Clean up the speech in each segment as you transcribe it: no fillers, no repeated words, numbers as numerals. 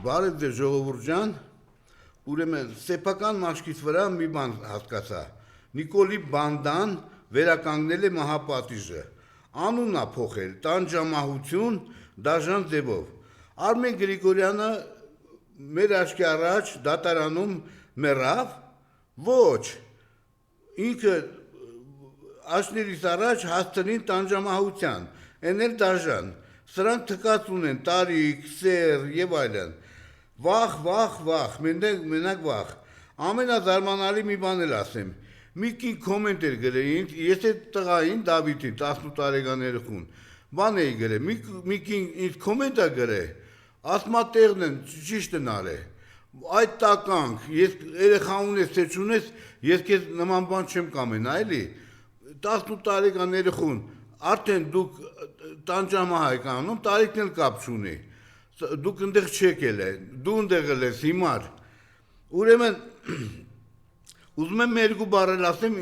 Բարև ձեզ ժողովուրդ ջան, ուրեմն սեփական մաշկից վրա մի բան հասկացա, Նիկոլի բանդան վերականգնել է մահապատիժը, անունն է փոխել, տանջամահություն դաժան ձևով, Արմեն Գրիգորյանը մեր աչքի առաջ դատարանում մեռավ, ոչ, ինքը աշներիս առաջ հասցնին տանջամահության, են էլ դաժան, սրանք թքած ունեն տարիք, սեր եւ այլն, վախ, մենակ վախ, ամենազարմանալի մի բան էլ ասեմ, մի կին կոմենտ էր գրեին, ես այդ տղային Դավիթին, 18 տարեկան երեխուն, բան էի գրել, մի կին ինձ կոմենտ է գրել, ասմա տեղն են, ճիշտ են արել, այդ տականք, ես երեխա ունես, թե չունես, ես քեզ նման բան չեմ կամենա, էլի, 18 տարեկան երեխուն, արդեն դուք տանջամահ եք անում, տարիքն էլ կապ չունի, դուք ընդեղ չեք ելել, դու ընդեղ ես հիմար, ուրեմն, ուզում եմ երկու բառել ասեմ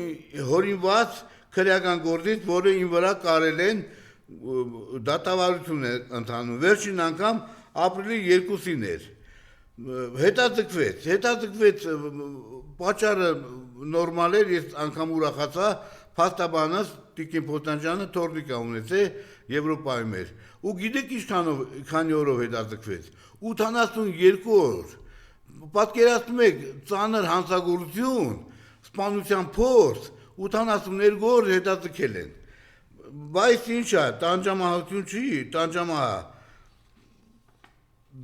հորինված քրեական գործից, որը իմ վրա կարել են դատավարություն է ընթանում, վերջին անգամ ապրիլի 2-ին էր, հետաձգվեց, պատճառը նորմալ էր, ես անգամ ուրախացա, փաստաբանս Տիկին Փոստանջյանը թորնիկա ունեցե Եվրոպայում էր, ու գիտեք քանի օրով հետաձգվեց, 82 օր, պատկերացնում եք ծանր հանցագործություն, սպանության փորձ, 82 օր հետաձգել են, բայց ինչ է, տանջամահություն չի, տանջամահ,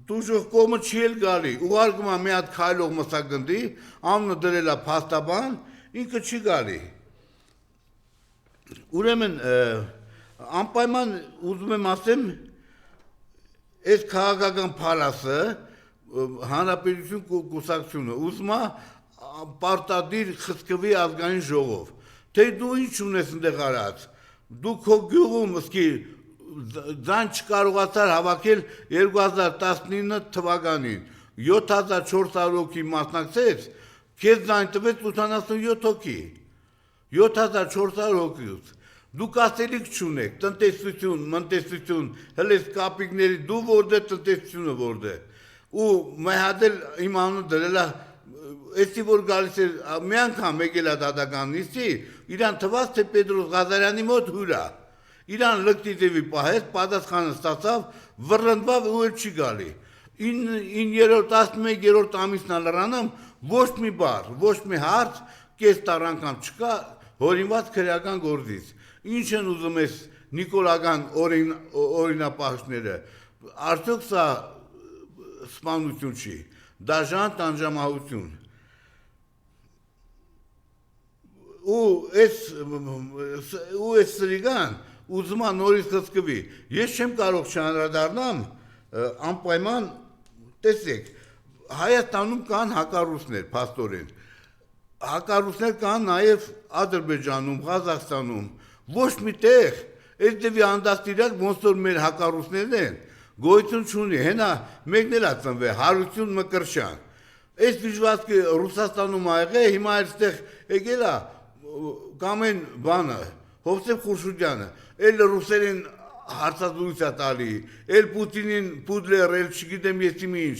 դուժող կողմը չի էլ գալի, ուղարկում է մի հատ քայլող մսագնդի, անունը դրել է փաստաբան, ինքը չի գալի, ուրեմն անպայման ուզում եմ ասեմ, այս քաղաքական փալասը, հանրապետություն կուսակցությունը, ուզում է պարտադիր խցկվի ազգային ժողով, թե դու ինչ ունես ընդեղ արած, դու քո գյուղում սկի ձայն չկարողացար հավաքել 2019 թվականին, 7400 հոգի մասնակցեց, քեզ ձայն տվեց 87 հոգի, 7400 հոգուց, դուք ասելիք չունեք, տնտեսություն, հլես կապիկների, դու որդ է տնտեսությունը որդ է, ու մայհադել իմ անունը դրել է, էսի որ գալիս էր, մի անգամ եկել է դատական նիստի, իրան թված թե Պետրոս Ղազարյանի մոտ հյուր է, իրան լկտի ձևի պահեց, պատասխանը ստացավ, վռնդվավ ու էլ չի գալի, 11-րդ ամիսն լրանում, ոչ մի բառ, ոչ մի հարց, կես տար անգամ չկա, հորինված քրեական գործից, ինչ են ուզում ես նիկոլական օրինապահները, արդյոք սա սպանություն չի, դաժան տանջամահություն, ու այս սրիգան ուզում է նորից խցկվի, ես չեմ կարող չանդրադառնամ, անպայման, տեսեք, Հայաստանում կան հակառուսներ, փաստորեն, հակառուսներ կան նաև Ադրբեջանում, Ղազախստանում, ոչ մի տեղ, այս դեպի անդաստիրակ ոնց որ մեր հակառուսներն են, գոյություն չունի, հենա մեկն էլ է ծնվել, Հարություն Մկրտչյան, այս դժվարքը Ռուսաստանում ա եղել, հիմա այստեղ եկել է Կամեն բանը, Հովսեփ Խուրշուդյանը, էլ ռուսերեն հարցազրույց է տալի, էլ Պուտինին Պուդլեր, էլ չգիտեմ ես ինչ,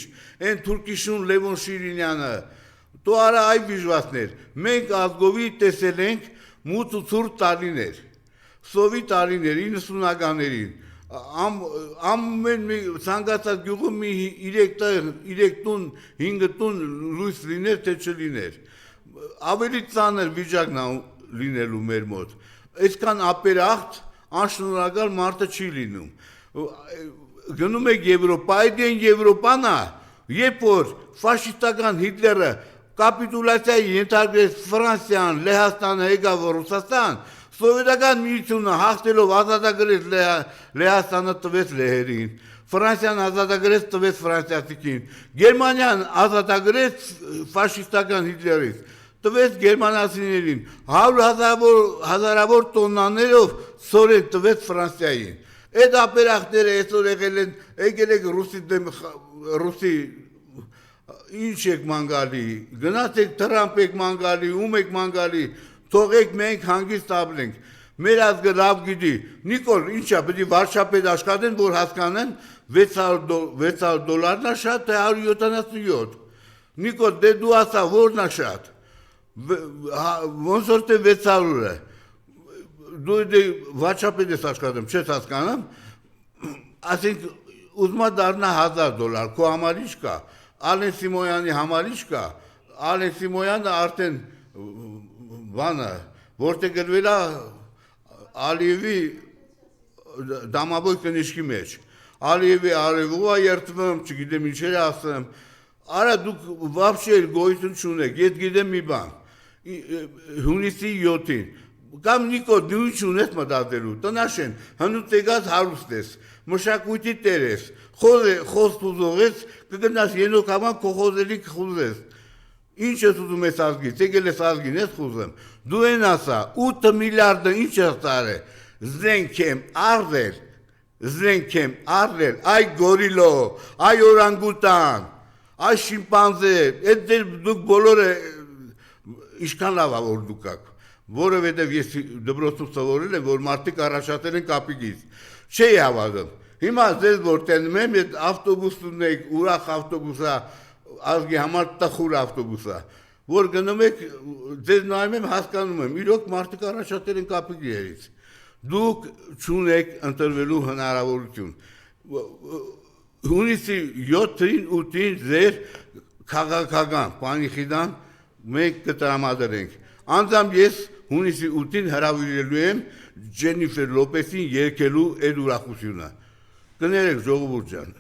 են Թուրքիշուն Լևոն Շիրինյանը, դու արա այ դժվարներ, մենք ազգովի տեսել ենք մութ ու ցուրտ տարիներ, սովի տարիներ, 90-ականներին, ամեն մի ցանկացած գյուղում մի 3 տուն, 5 տուն լույս լիներ, թե չլիներ, ավելի ծանր վիճակն է լինելու մեր մոտ, այսքան ապերախտ, անշնորհակալ մարդը չի լինում, գնում եք Եվրոպա, այդ են Եվրոպան է, երբ որ ֆաշիստական Հիտլերը կապիտուլյացիայի ենթարկվեց Ֆրանսիան, Լեհաստանը, եկավ Ռուսաստան, Սովետական միությունը հաղթելով ազատագրեց Լեհաստանը տվեց լեհերին, Ֆրանսիան ազատագրեց տվեց ֆրանսիացիքին, Գերմանիան ազատագրեց ֆաշիստական Հիտլերից, տվեց գերմանացիներին, 100,000 տոննաներով սորեն տվեց Ֆրանսիային, այդ ապերախները այսօր եկել եք Ռուսի ինչ եք մանգալի, գնացեք Թրամփ եք մանգալի, եք մանգալի, թողեք մենք հանգիստ ապրենք, մեր ազգը լավ գիտի, Նիկոլ, ինչա, պետք է վարչապետ աշխատեն, որ հասկանեն, 600 դոլարն է շատ, թե 177։ Նիկո, դե դու ասա, որն է շատ։ Ոնց որ թե 600 է։ Դու դե վաչապետ ես աշխատում, չես հասկանում։ Ասենք ուզում է դառնա $1000, քո համար ինչ կա։ Ալեն Սիմոյանի համար ինչ կա։ Ալեն Սիմոյանը արդեն բանը, որտեղ գրվել է Ալիևի դամաբոյ կնիշխի մեջ։ Ալիևի արևուղա երթվում, չգիտեմ ինչեր ասեմ։ Արա դուք վաբշե գոյություն չունեք, ետ գիտեմ մի բան։ Հունիսի 7-ին կամ Նիկո դու ինչ ունես մտածելու, տնաշեն, հնուց եկած հարուստ ես, մշակույթի տեր ես, խոս ուզող ես, կգնաս ենոքավան քո խոսելի կխուզես։ Ինչ ես ուզում ես ազգից, եկել ես ազգին ես խուզեմ։ Դու են ասա, 8 միլիարդը ինչ ես տարե, զենք եմ արվել, այ գորիլո, այ օրանգուտան, այ շիմպանզե, այդ դեր դուք բոլորը ինչքան լավ է որ դուք եք, որովհետև ես դպրոցում սովորել եմ, որ մարդիկ առաջատել են կապիկից, չէի հավատում, հիմա ձեզ որ տենում եմ, այդ ավտոբուսն ունեիք, ուրախ ավտոբուսա, ազգի համար տխուր ավտոբուսա, որ գնում եք, ձեզ նայում եմ, հասկանում եմ, իրոք մարդիկ առաջատել են կապիկներից, դուք չունեք ընտրվելու հնարավորություն, հունիսի 7-ին, 8-ին ձեր քաղաքական պանիխիդան մենք կտրամադրենք, անձամբ ես հունիսի 8-ին հրավիրելու եմ Ջենիֆեր Լոպեսին երկելու այդ ուրախությունը, կներեք ժողովուրդ ջան,